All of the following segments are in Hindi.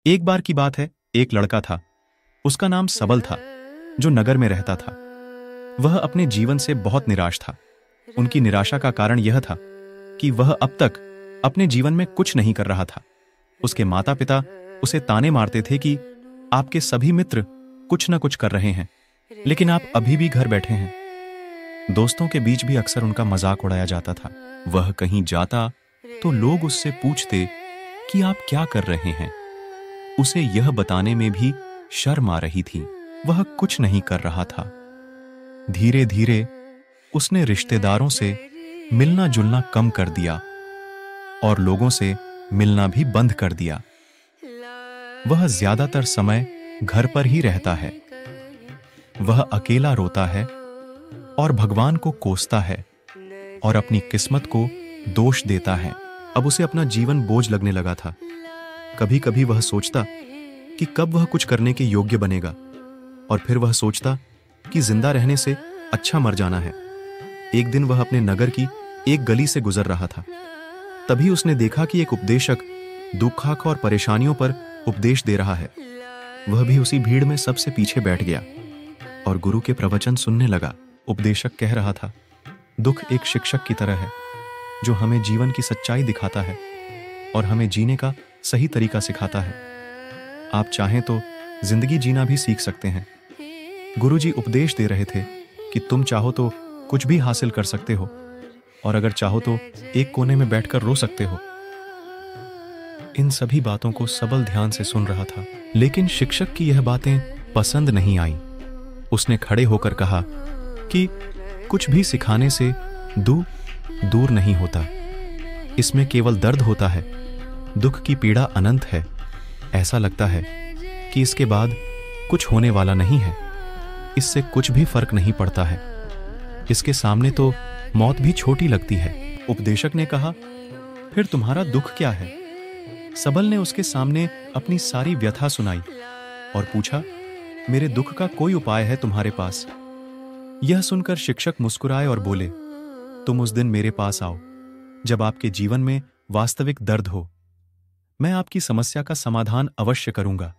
एक बार की बात है, एक लड़का था। उसका नाम सबल था, जो नगर में रहता था। वह अपने जीवन से बहुत निराश था। उनकी निराशा का कारण यह था कि वह अब तक अपने जीवन में कुछ नहीं कर रहा था। उसके माता पिता उसे ताने मारते थे कि आपके सभी मित्र कुछ न कुछ कर रहे हैं, लेकिन आप अभी भी घर बैठे हैं। दोस्तों के बीच भी अक्सर उनका मजाक उड़ाया जाता था। वह कहीं जाता तो लोग उससे पूछते कि आप क्या कर रहे हैं। उसे यह बताने में भी शर्म आ रही थी। वह कुछ नहीं कर रहा था। धीरे धीरे उसने रिश्तेदारों से मिलना जुलना कम कर दिया और लोगों से मिलना भी बंद कर दिया। वह ज्यादातर समय घर पर ही रहता है। वह अकेला रोता है और भगवान को कोसता है और अपनी किस्मत को दोष देता है। अब उसे अपना जीवन बोझ लगने लगा था। कभी कभी वह सोचता कि कब वह कुछ करने के योग्य बनेगा, और फिर वह सोचता कि जिंदा रहने से अच्छा मर जाना है। एक दिन वह अपने नगर की एक गली से गुजर रहा था। तभी उसने देखा कि एक उपदेशक दुख और परेशानियों पर उपदेश दे रहा है। वह भी उसी भीड़ में सबसे पीछे बैठ गया और गुरु के प्रवचन सुनने लगा। उपदेशक कह रहा था, दुख एक शिक्षक की तरह है जो हमें जीवन की सच्चाई दिखाता है और हमें जीने का सही तरीका सिखाता है। आप चाहें तो जिंदगी जीना भी सीख सकते हैं। गुरुजी उपदेश दे रहे थे कि तुम चाहो तो कुछ भी हासिल कर सकते हो, और अगर चाहो तो एक कोने में बैठकर रो सकते हो। इन सभी बातों को सबल ध्यान से सुन रहा था, लेकिन शिक्षक की यह बातें पसंद नहीं आईं। उसने खड़े होकर कहा कि कुछ भी सिखाने से दूर नहीं होता। इसमें केवल दर्द होता है। दुख की पीड़ा अनंत है। ऐसा लगता है कि इसके बाद कुछ होने वाला नहीं है। इससे कुछ भी फर्क नहीं पड़ता है। इसके सामने तो मौत भी छोटी लगती है। उपदेशक ने कहा, फिर तुम्हारा दुख क्या है? सबल ने उसके सामने अपनी सारी व्यथा सुनाई और पूछा, मेरे दुख का कोई उपाय है तुम्हारे पास? यह सुनकर शिक्षक मुस्कुराए और बोले, तुम उस दिन मेरे पास आओ जब आपके जीवन में वास्तविक दर्द हो। मैं आपकी समस्या का समाधान अवश्य करूंगा।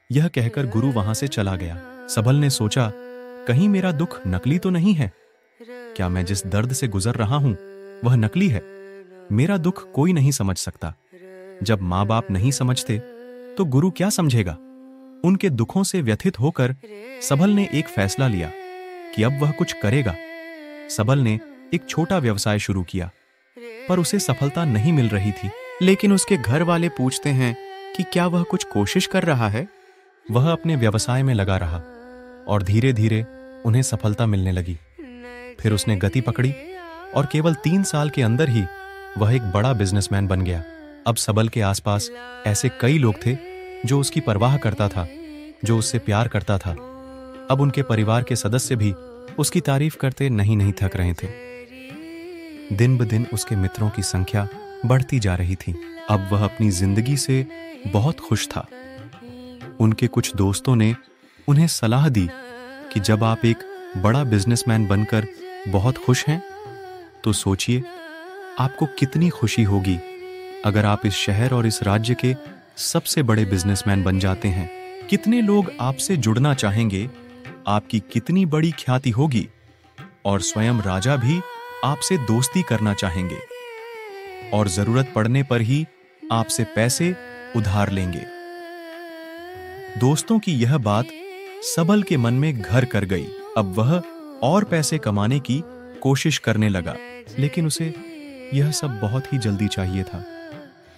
यह कहकर गुरु वहां से चला गया। सबल ने सोचा, कहीं मेरा दुख नकली तो नहीं है? क्या मैं जिस दर्द से गुजर रहा हूं वह नकली है? मेरा दुख कोई नहीं समझ सकता। जब माँ बाप नहीं समझते तो गुरु क्या समझेगा? उनके दुखों से व्यथित होकर सबल ने एक फैसला लिया कि अब वह कुछ करेगा। सबल ने एक छोटा व्यवसाय शुरू किया, पर उसे सफलता नहीं मिल रही थी। लेकिन उसके घर वाले पूछते हैं कि क्या वह कुछ कोशिश कर रहा है? वह अपने व्यवसाय में लगा रहा और धीरे धीरे उन्हें सफलता मिलने लगी। फिर उसने गति पकड़ी और केवल 3 साल के अंदर ही वह एक बड़ा बिजनेसमैन बन गया। अब सबल के आसपास ऐसे कई लोग थे जो उसकी परवाह करता था, जो उससे प्यार करता था। अब उनके परिवार के सदस्य भी उसकी तारीफ करते नहीं थक रहे थे। दिन ब दिन उसके मित्रों की संख्या बढ़ती जा रही थी। अब वह अपनी जिंदगी से बहुत खुश था। उनके कुछ दोस्तों ने उन्हें सलाह दी कि जब आप एक बड़ा बिजनेसमैन बनकर बहुत खुश हैं, तो सोचिए आपको कितनी खुशी होगी अगर आप इस शहर और इस राज्य के सबसे बड़े बिजनेसमैन बन जाते हैं। कितने लोग आपसे जुड़ना चाहेंगे, आपकी कितनी बड़ी ख्याति होगी, और स्वयं राजा भी आपसे दोस्ती करना चाहेंगे और जरूरत पड़ने पर ही आपसे पैसे उधार लेंगे। दोस्तों की यह बात सबल के मन में घर कर गई। अब वह और पैसे कमाने की कोशिश करने लगा, लेकिन उसे यह सब बहुत ही जल्दी चाहिए था।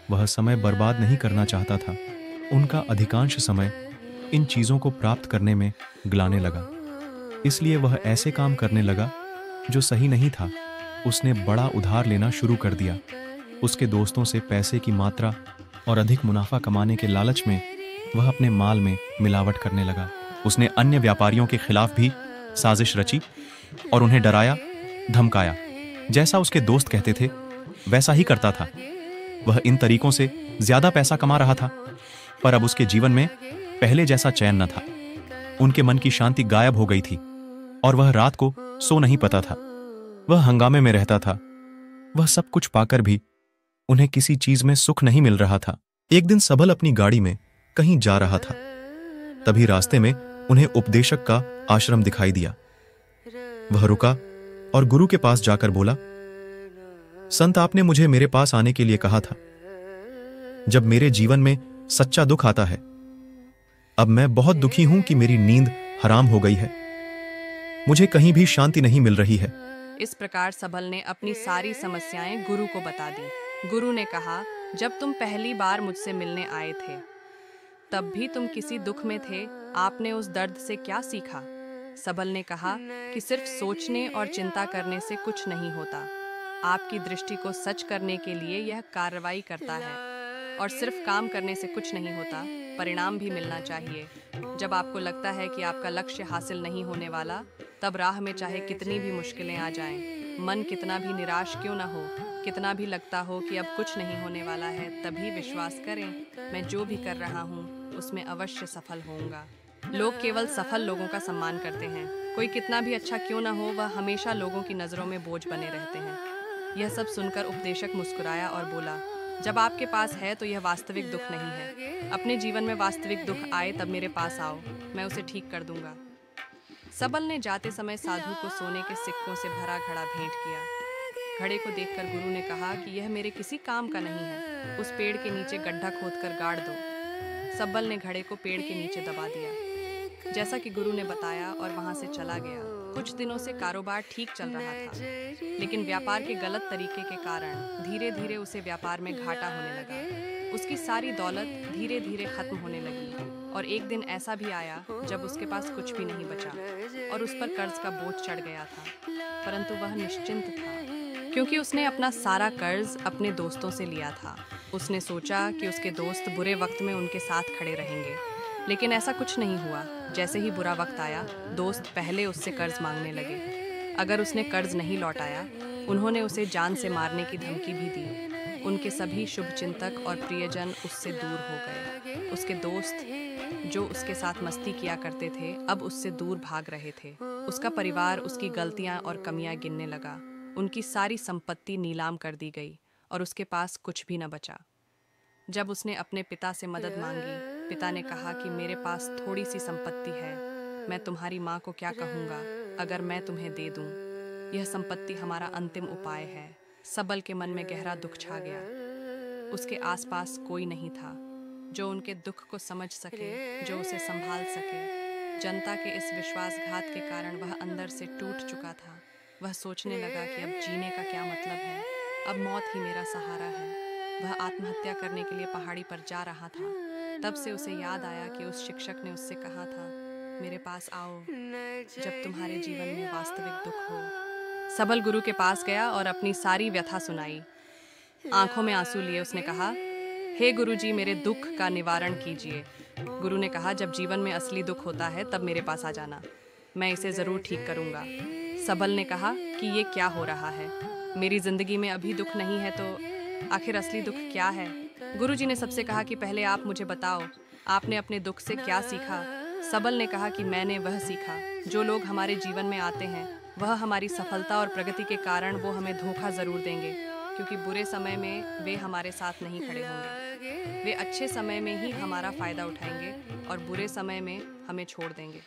वह समय बर्बाद नहीं करना चाहता था। उनका अधिकांश समय इन चीजों को प्राप्त करने में गलाने लगा। इसलिए वह ऐसे काम करने लगा जो सही नहीं था। उसने बड़ा उधार लेना शुरू कर दिया। उसके दोस्तों से पैसे की मात्रा और अधिक मुनाफा कमाने के लालच में वह अपने माल में मिलावट करने लगा। उसने अन्य व्यापारियों के खिलाफ भी साजिश रची और उन्हें डराया, धमकाया। जैसा उसके दोस्त कहते थे वैसा ही करता था। वह इन तरीकों से ज्यादा पैसा कमा रहा था, पर अब उसके जीवन में पहले जैसा चैन न था। उनके मन की शांति गायब हो गई थी और वह रात को सो नहीं पाता था। वह हंगामे में रहता था। वह सब कुछ पाकर भी उन्हें किसी चीज में सुख नहीं मिल रहा था। एक दिन सबल अपनी गाड़ी में कहीं जा रहा था। तभी रास्ते में उन्हें उपदेशक का आश्रम दिखाई दिया। वह रुका और गुरु के पास जाकर बोला, संत, आपने मुझे मेरे पास आने के लिए कहा था जब मेरे जीवन में सच्चा दुख आता है। अब मैं बहुत दुखी हूं कि मेरी नींद हराम हो गई है। मुझे कहीं भी शांति नहीं मिल रही है। इस प्रकार सबल ने अपनी सारी समस्याएं गुरु को बता दी। गुरु ने कहा, जब तुम पहली बार मुझसे मिलने आए थे तब भी तुम किसी दुख में थे। आपने उस दर्द से क्या सीखा? सबल ने कहा कि सिर्फ सोचने और चिंता करने से कुछ नहीं होता। आपकी दृष्टि को सच करने के लिए यह कार्रवाई करता है, और सिर्फ काम करने से कुछ नहीं होता, परिणाम भी मिलना चाहिए। जब आपको लगता है कि आपका लक्ष्य हासिल नहीं होने वाला, तब राह में चाहे कितनी भी मुश्किलें आ जाएं, मन कितना भी निराश क्यों ना हो, कितना भी लगता हो कि अब कुछ नहीं होने वाला है, तभी विश्वास करें, मैं जो भी कर रहा हूँ उसमें अवश्य सफल होऊंगा। लोग केवल सफल लोगों का सम्मान करते हैं। कोई कितना भी अच्छा क्यों ना हो, वह हमेशा लोगों की नज़रों में बोझ बने रहते हैं। यह सब सुनकर उपदेशक मुस्कुराया और बोला, जब आपके पास है तो यह वास्तविक दुख नहीं है। अपने जीवन में वास्तविक दुख आए तब मेरे पास आओ, मैं उसे ठीक कर दूंगा। सबल ने जाते समय साधु को सोने के सिक्कों से भरा घड़ा भेंट किया। घड़े को देखकर गुरु ने कहा कि यह मेरे किसी काम का नहीं है, उस पेड़ के नीचे गड्ढा खोदकर गाड़ दो। सबल ने घड़े को पेड़ के नीचे दबा दिया, जैसा कि गुरु ने बताया, और वहां से चला गया। कुछ दिनों से कारोबार ठीक चल रहा था, लेकिन व्यापार के गलत तरीके के कारण धीरे धीरे उसे व्यापार में घाटा होने लगा। उसकी सारी दौलत धीरे धीरे खत्म होने लगी, और एक दिन ऐसा भी आया जब उसके पास कुछ भी नहीं बचा और उस पर कर्ज का बोझ चढ़ गया था। परंतु वह निश्चिंत था, क्योंकि उसने अपना सारा कर्ज अपने दोस्तों से लिया था। उसने सोचा कि उसके दोस्त बुरे वक्त में उनके साथ खड़े रहेंगे, लेकिन ऐसा कुछ नहीं हुआ। जैसे ही बुरा वक्त आया, दोस्त पहले उससे कर्ज मांगने लगे। अगर उसने कर्ज नहीं लौटाया, उन्होंने उसे जान से मारने की धमकी भी दी। उनके सभी शुभचिंतक और प्रियजन उससे दूर हो गए। उसके दोस्त जो उसके साथ मस्ती किया करते थे, अब उससे दूर भाग रहे थे। उसका परिवार उसकी गलतियां और कमियां गिनने लगा। उनकी सारी संपत्ति नीलाम कर दी गई और उसके पास कुछ भी न बचा। जब उसने अपने पिता से मदद मांगी, पिता ने कहा कि मेरे पास थोड़ी सी संपत्ति है, मैं तुम्हारी माँ को क्या कहूँगा अगर मैं तुम्हें दे दूँ। यह संपत्ति हमारा अंतिम उपाय है। सबल के मन में गहरा दुख छा गया। उसके आसपास कोई नहीं था जो उनके दुख को समझ सके, जो उसे संभाल सके। जनता के इस विश्वासघात के कारण वह अंदर से टूट चुका था। वह सोचने लगा कि अब जीने का क्या मतलब है, अब मौत ही मेरा सहारा है। वह आत्महत्या करने के लिए पहाड़ी पर जा रहा था। तब से उसे याद आया कि उस शिक्षक ने उससे कहा था, मेरे पास आओ जब तुम्हारे जीवन में वास्तविक दुख हो। सबल गुरु के पास गया और अपनी सारी व्यथा सुनाई। आंखों में आंसू लिए उसने कहा, हे गुरुजी, मेरे दुख का निवारण कीजिए। गुरु ने कहा, जब जीवन में असली दुख होता है तब मेरे पास आ जाना, मैं इसे ज़रूर ठीक करूँगा। सबल ने कहा कि ये क्या हो रहा है, मेरी ज़िंदगी में अभी दुख नहीं है तो आखिर असली दुख क्या है? गुरुजी ने सबसे कहा कि पहले आप मुझे बताओ, आपने अपने दुख से क्या सीखा? सबल ने कहा कि मैंने वह सीखा, जो लोग हमारे जीवन में आते हैं वह हमारी सफलता और प्रगति के कारण वो हमें धोखा ज़रूर देंगे, क्योंकि बुरे समय में वे हमारे साथ नहीं खड़े होंगे। वे अच्छे समय में ही हमारा फ़ायदा उठाएंगे और बुरे समय में हमें छोड़ देंगे।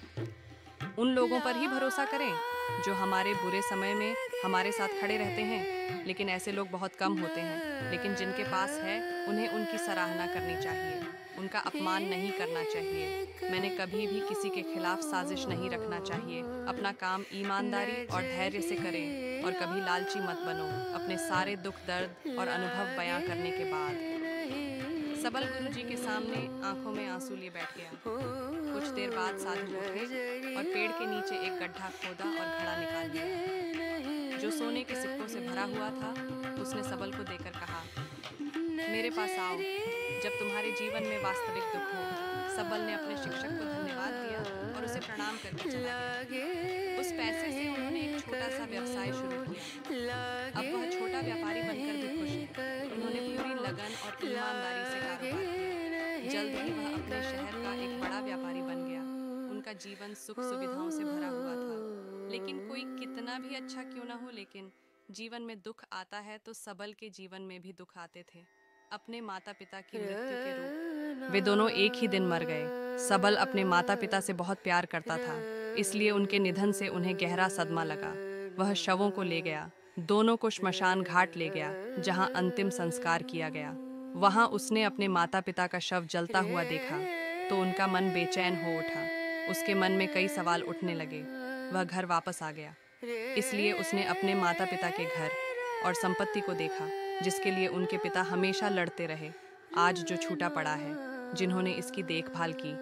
उन लोगों पर ही भरोसा करें जो हमारे बुरे समय में हमारे साथ खड़े रहते हैं, लेकिन ऐसे लोग बहुत कम होते हैं। लेकिन जिनके पास है उन्हें उनकी सराहना करनी चाहिए, उनका अपमान नहीं करना चाहिए। मैंने कभी भी किसी के खिलाफ साजिश नहीं रखना चाहिए। अपना काम ईमानदारी और धैर्य से करें और कभी लालची मत बनो। अपने सारे दुख दर्द और अनुभव बयां करने के बाद सबल गुरुजी के सामने आंखों में आंसू लिए बैठ गया। कुछ देर बाद साधु उठे और पेड़ के नीचे एक गड्ढा खोदा और घड़ा निकाल लिया जो सोने के सिक्कों से भरा हुआ था। उसने सबल को देकर कहा, मेरे पास आओ जब तुम्हारे जीवन में वास्तविक दुख हो। सबल ने अपने शिक्षक को धन्यवाद दिया और उसे प्रणाम करके चला गया। उस पैसे से उन्होंने एक छोटा सा व्यवसाय शुरू किया। अब वह छोटा व्यापारी बनकर भी खुश है। उन्होंने पूरी लगन और ईमानदारी से कारोबार किया। जल्द ही वह अपने शहर का एक बड़ा व्यापारी बन गया। उनका जीवन सुख सुविधाओं से भरा हुआ था। लेकिन कोई कितना भी अच्छा क्यों ना हो, लेकिन जीवन में दुख आता है तो सबल के जीवन में भी दुख आते थे। अपने माता पिता की मृत्यु के रूप वे दोनों एक ही दिन मर गए। सबल अपने माता पिता से बहुत प्यार करता था, इसलिए उनके निधन से उन्हें गहरा सदमा लगा। वह शवों को ले गया, दोनों को श्मशान घाट ले गया, जहां अंतिम संस्कार किया गया। वहां उसने अपने माता पिता का शव जलता हुआ देखा तो उनका मन बेचैन हो उठा। उसके मन में कई सवाल उठने लगे। वह घर वापस आ गया, इसलिए उसने अपने माता पिता के घर और संपत्ति को देखा, जिसके लिए उनके पिता हमेशा लड़ते रहे। आज जो छूटा पड़ा है, जिन्होंने इसकी देखभाल की,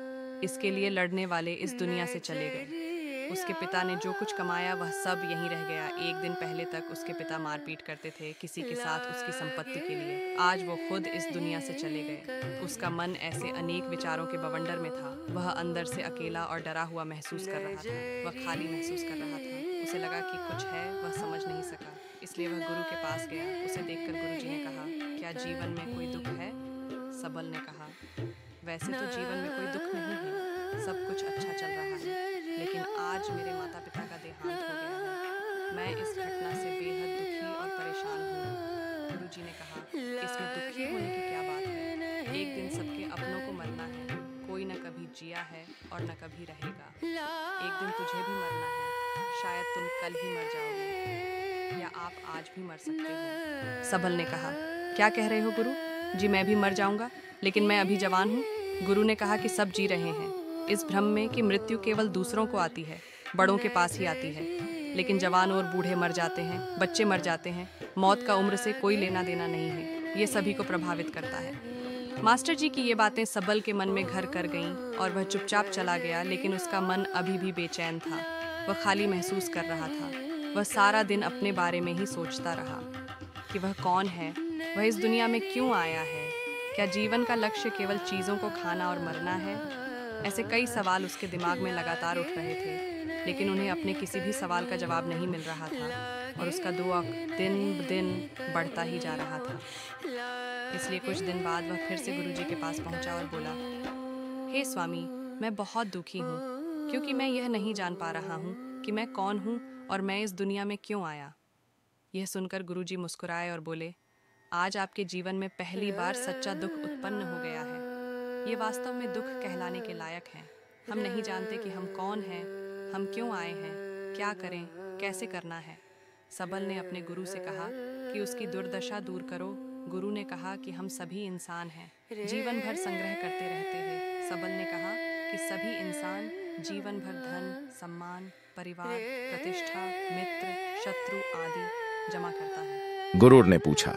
इसके लिए लड़ने वाले इस दुनिया से चले गए। उसके पिता ने जो कुछ कमाया वह सब यहीं रह गया। एक दिन पहले तक उसके पिता मारपीट करते थे किसी के साथ उसकी संपत्ति के लिए। आज वो खुद इस दुनिया से चले गए। उसका मन ऐसे अनेक विचारों के बवंडर में था। वह अंदर से अकेला और डरा हुआ महसूस कर रहा था। वह खाली महसूस कर रहा था। उसे लगा कि कुछ है, वह समझ नहीं सका, इसलिए वह गुरु के पास गया। उसे देखकर गुरुजी ने कहा, क्या जीवन में कोई दुख है? सबल ने कहा, वैसे तो जीवन में कोई दुख नहीं है, सब कुछ अच्छा चल रहा है, लेकिन आज मेरे माता पिता का देहांत हो गया है। मैं इस घटना से बेहद दुखी और परेशान हूँ। गुरुजी ने कहा, इसमें दुखी होने की क्या बात है? एक दिन सबके अपनों को मरना है। कोई न कभी जिया है और न कभी रहेगा। एक दिन तुझे भी मरना है। शायद तुम कल ही मर जाओगे, या आप आज भी मर सकते हो। सबल ने कहा, क्या कह रहे हो गुरु जी? मैं भी मर जाऊंगा, लेकिन मैं अभी जवान हूँ। गुरु ने कहा कि सब जी रहे हैं इस भ्रम में कि मृत्यु केवल दूसरों को आती है, बड़ों के पास ही आती है, लेकिन जवान और बूढ़े मर जाते हैं, बच्चे मर जाते हैं। मौत का उम्र से कोई लेना देना नहीं है, ये सभी को प्रभावित करता है। मास्टर जी की ये बातें सबल के मन में घर कर गईं और वह चुपचाप चला गया, लेकिन उसका मन अभी भी बेचैन था। वह खाली महसूस कर रहा था। वह सारा दिन अपने बारे में ही सोचता रहा कि वह कौन है, वह इस दुनिया में क्यों आया है, क्या जीवन का लक्ष्य केवल चीज़ों को खाना और मरना है? ऐसे कई सवाल उसके दिमाग में लगातार उठ रहे थे, लेकिन उन्हें अपने किसी भी सवाल का जवाब नहीं मिल रहा था और उसका दुख दिन ब दिन बढ़ता ही जा रहा था। इसलिए कुछ दिन बाद वह फिर से गुरुजी के पास पहुंचा और बोला, हे स्वामी, मैं बहुत दुखी हूँ, क्योंकि मैं यह नहीं जान पा रहा हूँ कि मैं कौन हूँ और मैं इस दुनिया में क्यों आया। यह सुनकर गुरुजी मुस्कुराए और बोले, आज आपके जीवन में पहली बार सच्चा दुख उत्पन्न हो गया है। ये वास्तव में दुख कहलाने के लायक है। हम नहीं जानते कि हम कौन हैं, हम क्यों आए हैं, क्या करें, कैसे करना है। सबल ने अपने गुरु से कहा कि उसकी दुर्दशा दूर करो। गुरु ने कहा कि हम सभी इंसान हैं, जीवन भर संग्रह करते रहते हैं। सबल ने कहा कि सभी इंसान जीवन भर धन, सम्मान, परिवार, प्रतिष्ठा, मित्र, शत्रु आदि जमा करता है। गुरु ने पूछा,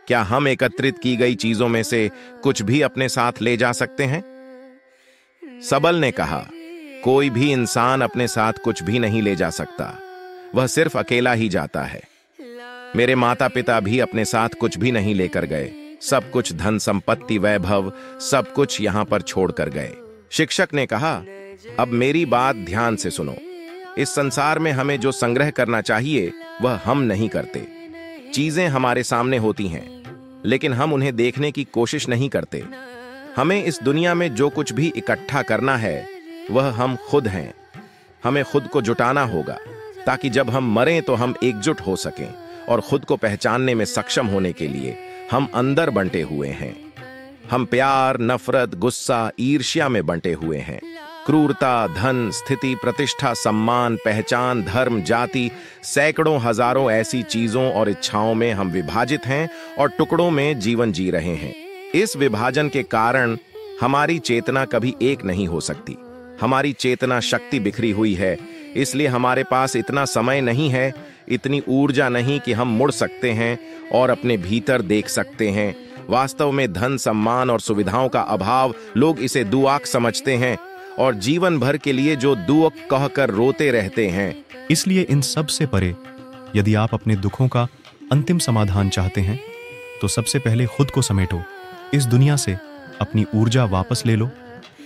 क्या हम एकत्रित की गई चीजों में से कुछ भी अपने साथ ले जा सकते हैं? सबल ने कहा, कोई भी इंसान अपने साथ कुछ भी नहीं ले जा सकता, वह सिर्फ अकेला ही जाता है। मेरे माता पिता भी अपने साथ कुछ भी नहीं लेकर गए। सब कुछ धन संपत्ति वैभव सब कुछ यहां पर छोड़कर गए। शिक्षक ने कहा, अब मेरी बात ध्यान से सुनो। इस संसार में हमें जो संग्रह करना चाहिए वह हम नहीं करते। चीजें हमारे सामने होती हैं, लेकिन हम उन्हें देखने की कोशिश नहीं करते। हमें इस दुनिया में जो कुछ भी इकट्ठा करना है वह हम खुद हैं। हमें खुद को जुटाना होगा ताकि जब हम मरें तो हम एकजुट हो सकें, और खुद को पहचानने में सक्षम होने के लिए हम अंदर बंटे हुए हैं। हम प्यार, नफरत, गुस्सा, ईर्ष्या में बंटे हुए हैं। क्रूरता, धन, स्थिति, प्रतिष्ठा, सम्मान, पहचान, धर्म, जाति, सैकड़ों हजारों ऐसी चीजों और इच्छाओं में हम विभाजित हैं और टुकड़ों में जीवन जी रहे हैं। इस विभाजन के कारण हमारी चेतना कभी एक नहीं हो सकती। हमारी चेतना शक्ति बिखरी हुई है, इसलिए हमारे पास इतना समय नहीं है, इतनी ऊर्जा नहीं कि हम मुड़ सकते हैं और अपने भीतर देख सकते हैं। वास्तव में धन, सम्मान और सुविधाओं का अभाव, लोग इसे दुआक समझते हैं और जीवन भर के लिए जो दुआक कहकर रोते रहते हैं। इसलिए इन सब से परे यदि आप अपने दुखों का अंतिम समाधान चाहते हैं तो सबसे पहले खुद को समेटो। इस दुनिया से अपनी ऊर्जा वापस ले लो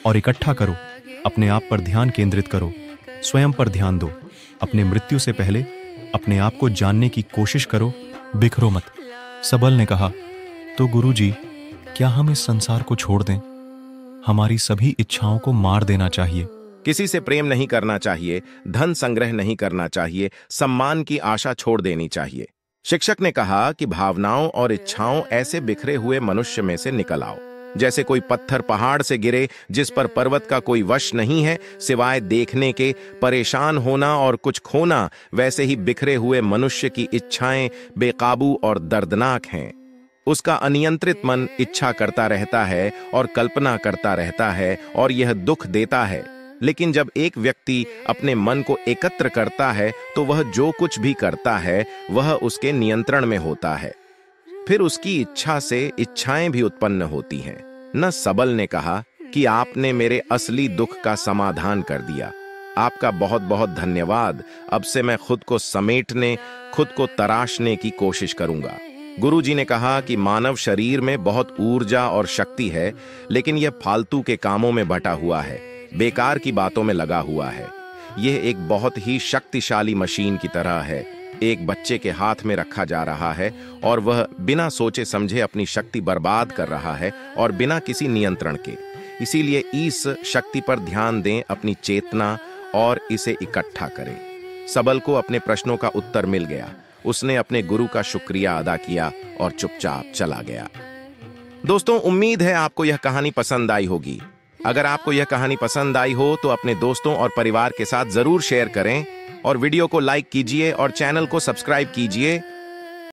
और इकट्ठा करो। अपने आप पर ध्यान केंद्रित करो, स्वयं पर ध्यान दो। अपने मृत्यु से पहले अपने आप को जानने की कोशिश करो, बिखरो मत। सबल ने कहा, तो गुरुजी, क्या हम इस संसार को छोड़ दें? हमारी सभी इच्छाओं को मार देना चाहिए। किसी से प्रेम नहीं करना चाहिए, धन संग्रह नहीं करना चाहिए, सम्मान की आशा छोड़ देनी चाहिए। शिक्षक ने कहा कि भावनाओं और इच्छाओं ऐसे बिखरे हुए मनुष्य में से निकल आओ। जैसे कोई पत्थर पहाड़ से गिरे जिस पर पर्वत का कोई वश नहीं है सिवाय देखने के, परेशान होना और कुछ खोना, वैसे ही बिखरे हुए मनुष्य की इच्छाएं बेकाबू और दर्दनाक हैं। उसका अनियंत्रित मन इच्छा करता रहता है और कल्पना करता रहता है और यह दुख देता है। लेकिन जब एक व्यक्ति अपने मन को एकत्र करता है तो वह जो कुछ भी करता है वह उसके नियंत्रण में होता है। फिर उसकी इच्छा से इच्छाएं भी उत्पन्न होती हैं। न सबल ने कहा कि आपने मेरे असली दुख का समाधान कर दिया। आपका बहुत बहुत धन्यवाद। अब से मैं खुद को समेटने, खुद को तराशने की कोशिश करूंगा। गुरुजी ने कहा कि मानव शरीर में बहुत ऊर्जा और शक्ति है, लेकिन यह फालतू के कामों में बटा हुआ है, बेकार की बातों में लगा हुआ है। यह एक बहुत ही शक्तिशाली मशीन की तरह है, एक बच्चे के हाथ में रखा जा रहा है और वह बिना सोचे समझे अपनी शक्ति बर्बाद कर रहा है और बिना किसी नियंत्रण के। इसीलिए इस शक्ति पर ध्यान दें, अपनी चेतना, और इसे इकट्ठा करें। सबल को अपने प्रश्नों का उत्तर मिल गया। उसने अपने गुरु का शुक्रिया अदा किया और चुपचाप चला गया। दोस्तों, उम्मीद है आपको यह कहानी पसंद आई होगी। अगर आपको यह कहानी पसंद आई हो तो अपने दोस्तों और परिवार के साथ जरूर शेयर करें और वीडियो को लाइक कीजिए और चैनल को सब्सक्राइब कीजिए